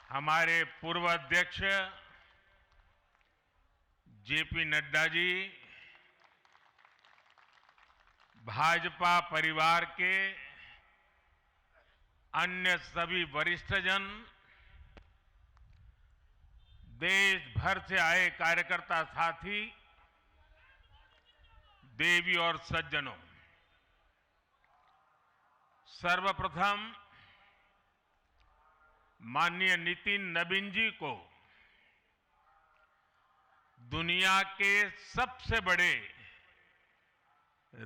हमारे पूर्व अध्यक्ष जेपी नड्डा जी, भाजपा परिवार के अन्य सभी वरिष्ठजन, देश भर से आए कार्यकर्ता साथी, देवी और सज्जनों, सर्वप्रथम माननीय नितिन नवीन जी को दुनिया के सबसे बड़े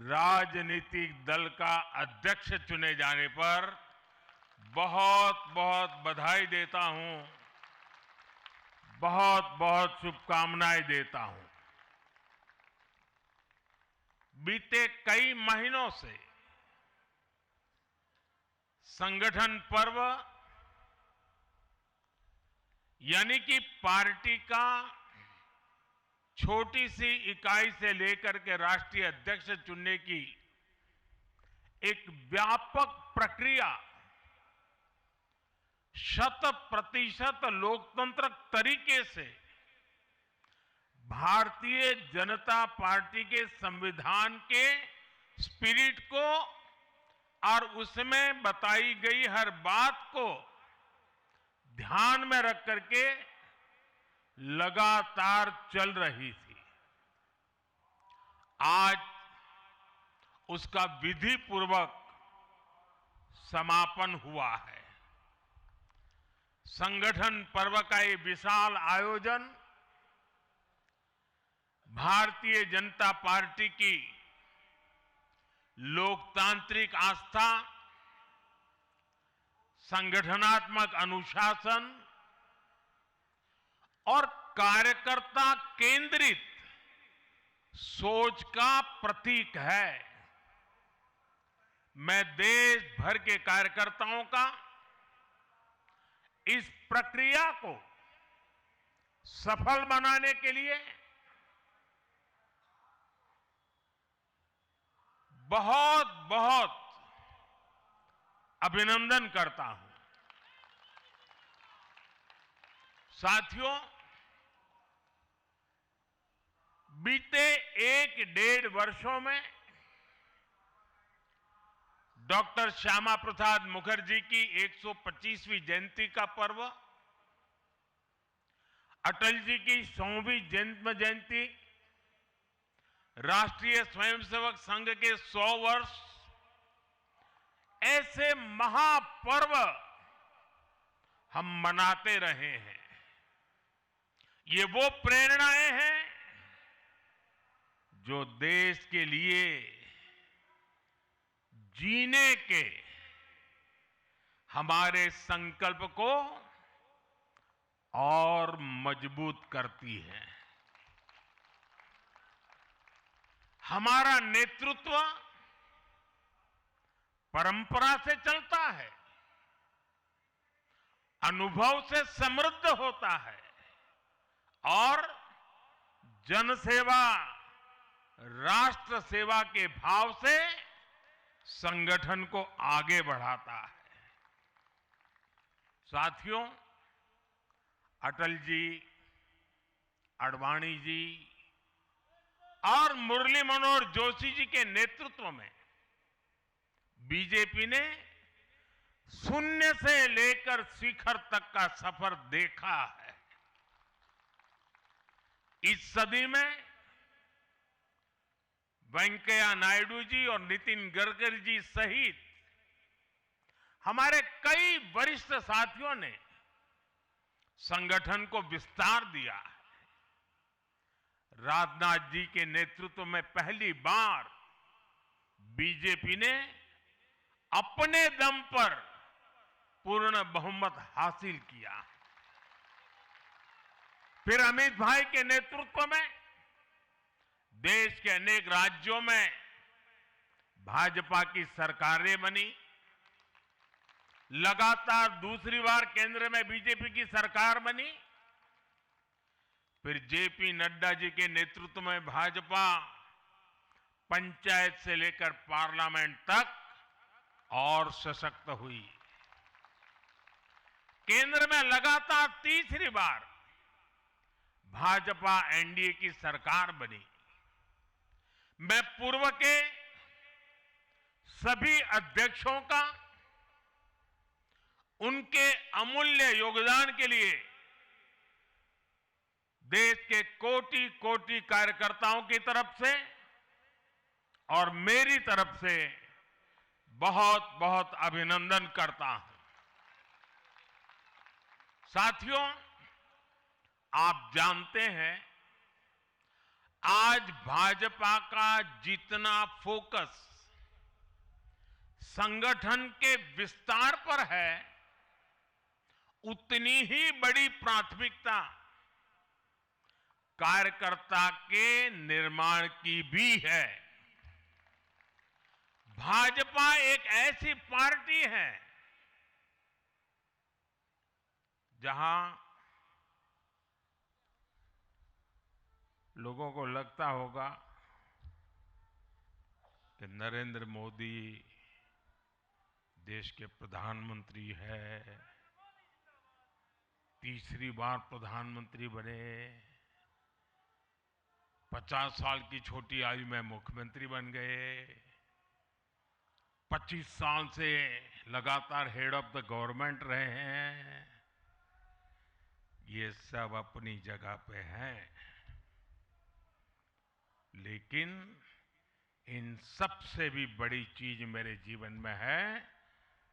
राजनीतिक दल का अध्यक्ष चुने जाने पर बहुत बहुत बधाई देता हूं, बहुत बहुत शुभकामनाएं देता हूं। बीते कई महीनों से संगठन पर्व यानी कि पार्टी का छोटी सी इकाई से लेकर के राष्ट्रीय अध्यक्ष चुनने की एक व्यापक प्रक्रिया 100% लोकतंत्र तरीके से भारतीय जनता पार्टी के संविधान के स्पिरिट को और उसमें बताई गई हर बात को ध्यान में रख करके लगातार चल रही थी। आज उसका विधि पूर्वक समापन हुआ है। संगठन पर्व का ये विशाल आयोजन भारतीय जनता पार्टी की लोकतांत्रिक आस्था, संगठनात्मक अनुशासन और कार्यकर्ता केंद्रित सोच का प्रतीक है। मैं देश भर के कार्यकर्ताओं का इस प्रक्रिया को सफल बनाने के लिए बहुत बहुत अभिनंदन करता हूं। साथियों, बीते 1-1.5 वर्षों में डॉक्टर श्यामा प्रसाद मुखर्जी की 125वीं जयंती का पर्व, अटल जी की 100वीं जन्म जयंती, राष्ट्रीय स्वयंसेवक संघ के 100 वर्ष, ऐसे महापर्व हम मनाते रहे हैं। ये वो प्रेरणाएं हैं जो देश के लिए जीने के हमारे संकल्प को और मजबूत करती है। हमारा नेतृत्व परंपरा से चलता है, अनुभव से समृद्ध होता है और जनसेवा, राष्ट्र सेवा के भाव से संगठन को आगे बढ़ाता है। साथियों, अटल जी, आडवाणी जी और मुरली मनोहर जोशी जी के नेतृत्व में बीजेपी ने शून्य से लेकर शिखर तक का सफर देखा है। इस सदी में वेंकैया नायडू जी और नितिन गडकरी जी सहित हमारे कई वरिष्ठ साथियों ने संगठन को विस्तार दिया है। राजनाथ जी के नेतृत्व में पहली बार बीजेपी ने अपने दम पर पूर्ण बहुमत हासिल किया। फिर अमित भाई के नेतृत्व में देश के अनेक राज्यों में भाजपा की सरकारें बनी। लगातार दूसरी बार केंद्र में बीजेपी की सरकार बनी। फिर जेपी नड्डा जी के नेतृत्व में भाजपा पंचायत से लेकर पार्लियामेंट तक और सशक्त हुई। केंद्र में लगातार तीसरी बार भाजपा एनडीए की सरकार बनी। मैं पूर्व के सभी अध्यक्षों का उनके अमूल्य योगदान के लिए देश के कोटि कोटि कार्यकर्ताओं की तरफ से और मेरी तरफ से बहुत बहुत अभिनंदन करता हूं। साथियों, आप जानते हैं आज भाजपा का जितना फोकस संगठन के विस्तार पर है, उतनी ही बड़ी प्राथमिकता कार्यकर्ता के निर्माण की भी है। भाजपा एक ऐसी पार्टी है जहां लोगों को लगता होगा कि नरेंद्र मोदी देश के प्रधानमंत्री है, तीसरी बार प्रधानमंत्री बने, 50 साल की छोटी आयु में मुख्यमंत्री बन गए, 25 साल से लगातार हेड ऑफ द गवर्नमेंट रहे हैं। ये सब अपनी जगह पे हैं, लेकिन इन सबसे भी बड़ी चीज मेरे जीवन में है,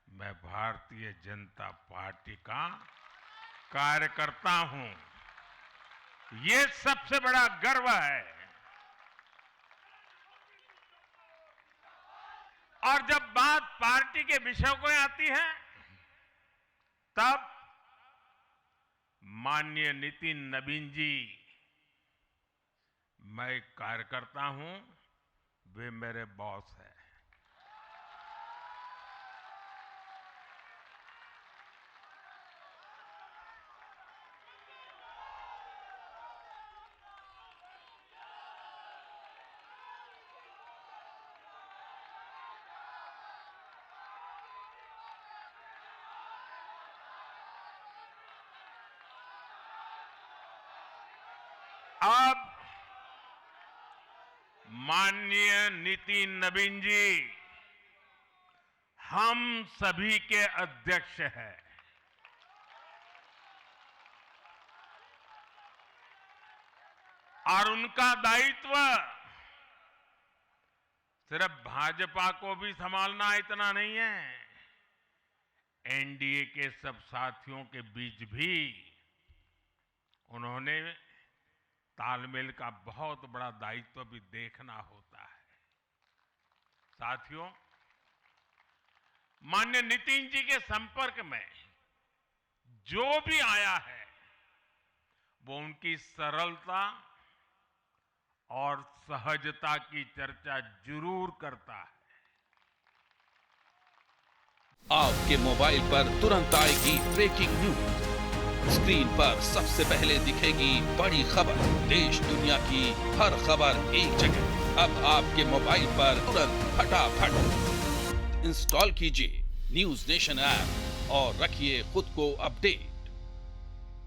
मैं भारतीय जनता पार्टी का कार्यकर्ता हूं। ये सबसे बड़ा गर्व है। और जब बात पार्टी के विषयों को आती है, तब माननीय नितिन नवीन जी, मैं एक कार्यकर्ता हूं, वे मेरे बॉस हैं। अब माननीय नितिन नवीन जी हम सभी के अध्यक्ष हैं। और उनका दायित्व सिर्फ भाजपा को भी संभालना इतना नहीं है, एनडीए के सब साथियों के बीच भी उन्होंने तालमेल का बहुत बड़ा दायित्व भी देखना होता है। साथियों, माननीय नितिन जी के संपर्क में जो भी आया है, वो उनकी सरलता और सहजता की चर्चा जरूर करता है। आपके मोबाइल पर तुरंत आएगी ब्रेकिंग न्यूज। स्क्रीन पर सबसे पहले दिखेगी बड़ी खबर। देश दुनिया की हर खबर एक जगह। अब आपके मोबाइल पर तुरंत फटाफट इंस्टॉल कीजिए न्यूज नेशन ऐप और रखिए खुद को अपडेट।